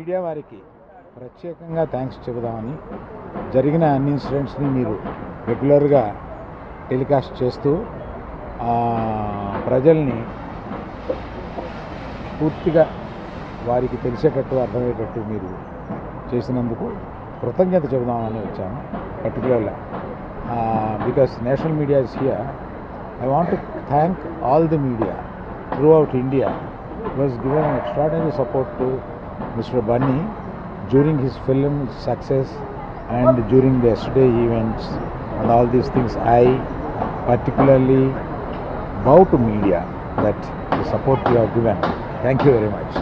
Media వారికి ప్రత్యేకంగా thanks చెబుదామని జరిగిన అన్ని ఇన్సిడెంట్స్ని మీరు రెగ్యులర్గా టెలికాస్ట్ చేస్తూ ప్రజల్ని పూర్తిగా వారికి తెలిసేటట్టు అర్థమయ్యేటట్టు మీరు చేసినందుకు కృతజ్ఞత చెబుదామని వచ్చాను. పర్టికులర్గా because national media is here. I want to thank all the media throughout India who has given extraordinary support to Mr. Bunny during his film success and during the yesterday events and all these things. I particularly bow to media that the support you have given. Thank you very much.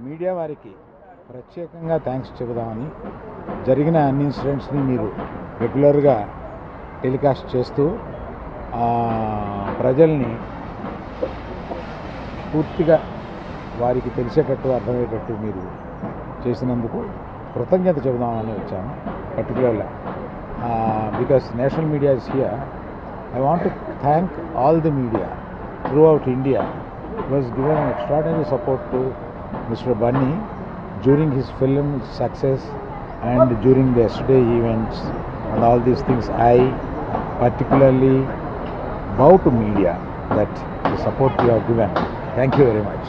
Media వారికి ప్రత్యేకంగా thanks చెబుదామని జరిగిన అన్ని ఇన్సిడెంట్స్ని మీరు రెగ్యులర్గా telecast చేస్తూ ప్రజల్ని పూర్తిగా వారికి తెలిసేటట్టు అర్థమయ్యేటట్టు మీరు చేసినందుకు కృతజ్ఞత చెబుదామని వచ్చాను. పర్టికులర్గా because national media is here. I want to thank all the media throughout India who has given extraordinary support to Mr. Bunny during his film success and during the yesterday events and all these things. I particularly bow to media that the support you have given. Thank you very much.